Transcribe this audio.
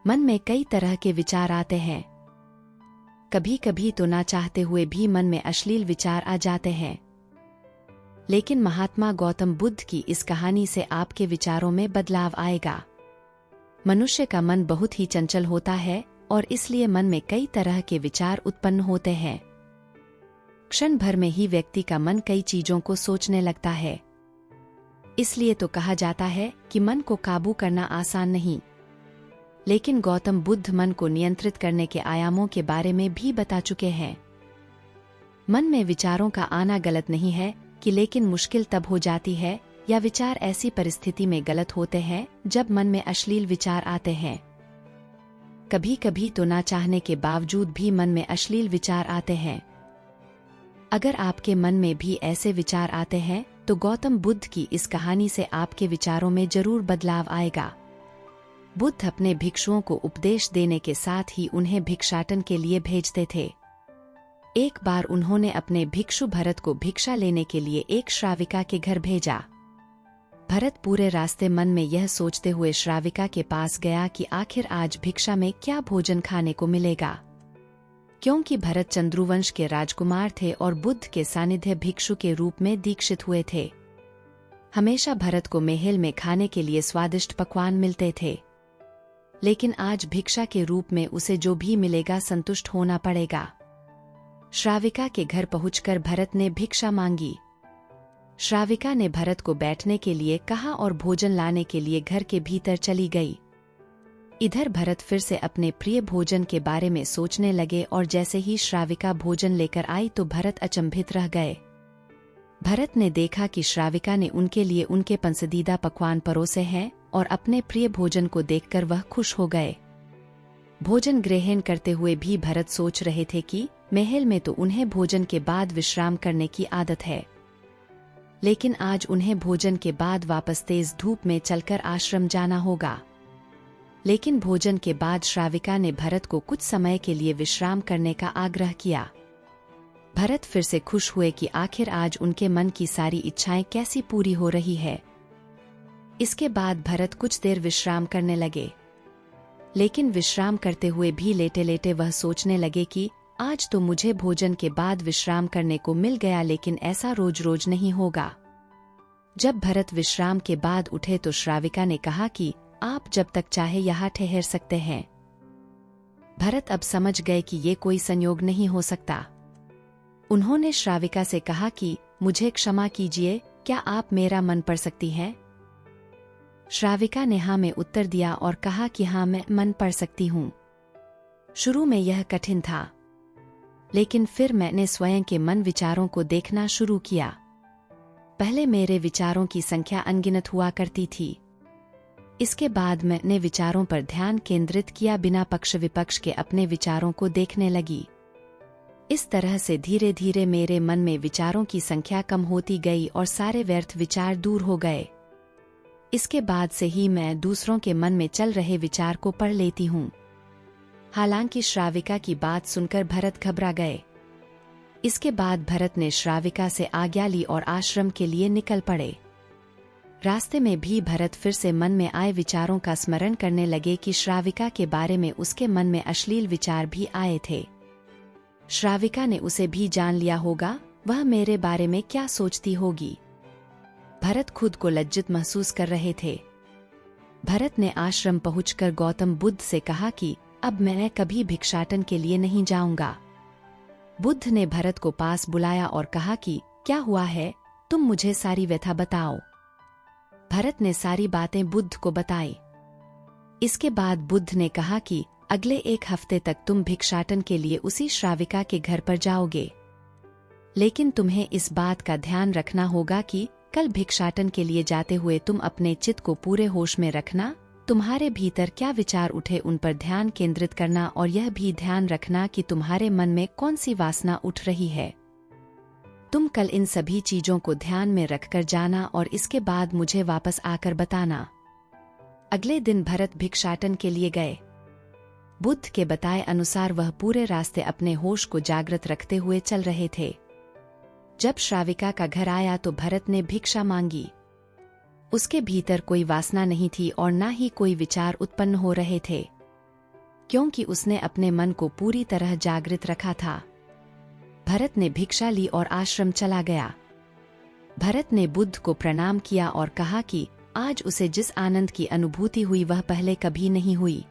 मन में कई तरह के विचार आते हैं। कभी कभी तो ना चाहते हुए भी मन में अश्लील विचार आ जाते हैं। लेकिन महात्मा गौतम बुद्ध की इस कहानी से आपके विचारों में बदलाव आएगा। मनुष्य का मन बहुत ही चंचल होता है और इसलिए मन में कई तरह के विचार उत्पन्न होते हैं। क्षण भर में ही व्यक्ति का मन कई चीजों को सोचने लगता है। इसलिए तो कहा जाता है कि मन को काबू करना आसान नहीं। लेकिन गौतम बुद्ध मन को नियंत्रित करने के आयामों के बारे में भी बता चुके हैं। मन में विचारों का आना गलत नहीं है कि लेकिन मुश्किल तब हो जाती है या विचार ऐसी परिस्थिति में गलत होते हैं जब मन में अश्लील विचार आते हैं। कभी कभी तो ना चाहने के बावजूद भी मन में अश्लील विचार आते हैं। अगर आपके मन में भी ऐसे विचार आते हैं तो गौतम बुद्ध की इस कहानी से आपके विचारों में जरूर बदलाव आएगा। बुद्ध अपने भिक्षुओं को उपदेश देने के साथ ही उन्हें भिक्षाटन के लिए भेजते थे। एक बार उन्होंने अपने भिक्षु भरत को भिक्षा लेने के लिए एक श्राविका के घर भेजा। भरत पूरे रास्ते मन में यह सोचते हुए श्राविका के पास गया कि आखिर आज भिक्षा में क्या भोजन खाने को मिलेगा। क्योंकि भरत चंद्रुवंश के राजकुमार थे और बुद्ध के सानिध्य भिक्षु के रूप में दीक्षित हुए थे। हमेशा भरत को महल में खाने के लिए स्वादिष्ट पकवान मिलते थे। लेकिन आज भिक्षा के रूप में उसे जो भी मिलेगा संतुष्ट होना पड़ेगा। श्राविका के घर पहुंचकर भरत ने भिक्षा मांगी। श्राविका ने भरत को बैठने के लिए कहा और भोजन लाने के लिए घर के भीतर चली गई। इधर भरत फिर से अपने प्रिय भोजन के बारे में सोचने लगे और जैसे ही श्राविका भोजन लेकर आई तो भरत अचंभित रह गए। भरत ने देखा कि श्राविका ने उनके लिए उनके पसंदीदा पकवान परोसे हैं और अपने प्रिय भोजन को देखकर वह खुश हो गए। भोजन ग्रहण करते हुए भी भरत सोच रहे थे कि महल में तो उन्हें भोजन के बाद विश्राम करने की आदत है, लेकिन आज उन्हें भोजन के बाद वापस तेज धूप में चलकर आश्रम जाना होगा। लेकिन भोजन के बाद श्राविका ने भरत को कुछ समय के लिए विश्राम करने का आग्रह किया। भरत फिर से खुश हुए कि आखिर आज उनके मन की सारी इच्छाएं कैसी पूरी हो रही है। इसके बाद भरत कुछ देर विश्राम करने लगे। लेकिन विश्राम करते हुए भी लेटे लेटे वह सोचने लगे कि आज तो मुझे भोजन के बाद विश्राम करने को मिल गया, लेकिन ऐसा रोज रोज नहीं होगा। जब भरत विश्राम के बाद उठे तो श्राविका ने कहा कि आप जब तक चाहे यहाँ ठहर सकते हैं। भरत अब समझ गए कि ये कोई संयोग नहीं हो सकता। उन्होंने श्राविका से कहा कि मुझे क्षमा कीजिए, क्या आप मेरा मन पढ़ सकती हैं? श्राविका ने हाँ में उत्तर दिया और कहा कि हाँ, मैं मन पढ़ सकती हूँ। शुरू में यह कठिन था, लेकिन फिर मैंने स्वयं के मन विचारों को देखना शुरू किया। पहले मेरे विचारों की संख्या अनगिनत हुआ करती थी। इसके बाद मैंने विचारों पर ध्यान केंद्रित किया, बिना पक्ष विपक्ष के अपने विचारों को देखने लगी। इस तरह से धीरे धीरे मेरे मन में विचारों की संख्या कम होती गई और सारे व्यर्थ विचार दूर हो गए। इसके बाद से ही मैं दूसरों के मन में चल रहे विचार को पढ़ लेती हूँ। हालांकि श्राविका की बात सुनकर भरत घबरा गए। इसके बाद भरत ने श्राविका से आज्ञा ली और आश्रम के लिए निकल पड़े। रास्ते में भी भरत फिर से मन में आए विचारों का स्मरण करने लगे कि श्राविका के बारे में उसके मन में अश्लील विचार भी आए थे। श्राविका ने उसे भी जान लिया होगा, वह मेरे बारे में क्या सोचती होगी। भरत खुद को लज्जित महसूस कर रहे थे। भरत ने आश्रम पहुंचकर गौतम बुद्ध से कहा कि अब मैं कभी भिक्षाटन के लिए नहीं जाऊंगा। बुद्ध ने भरत को पास बुलाया और कहा कि क्या हुआ है, तुम मुझे सारी व्यथा बताओ। भरत ने सारी बातें बुद्ध को बताई। इसके बाद बुद्ध ने कहा कि अगले 1 हफ्ते तक तुम भिक्षाटन के लिए उसी श्राविका के घर पर जाओगे। लेकिन तुम्हें इस बात का ध्यान रखना होगा कि कल भिक्षाटन के लिए जाते हुए तुम अपने चित्त को पूरे होश में रखना। तुम्हारे भीतर क्या विचार उठे उन पर ध्यान केंद्रित करना और यह भी ध्यान रखना कि तुम्हारे मन में कौन सी वासना उठ रही है। तुम कल इन सभी चीजों को ध्यान में रखकर जाना और इसके बाद मुझे वापस आकर बताना। अगले दिन भरत भिक्षाटन के लिए गए। बुद्ध के बताए अनुसार वह पूरे रास्ते अपने होश को जागृत रखते हुए चल रहे थे। जब श्राविका का घर आया तो भरत ने भिक्षा मांगी। उसके भीतर कोई वासना नहीं थी और ना ही कोई विचार उत्पन्न हो रहे थे। क्योंकि उसने अपने मन को पूरी तरह जागृत रखा था। भरत ने भिक्षा ली और आश्रम चला गया। भरत ने बुद्ध को प्रणाम किया और कहा कि आज उसे जिस आनंद की अनुभूति हुई वह पहले कभी नहीं हुई।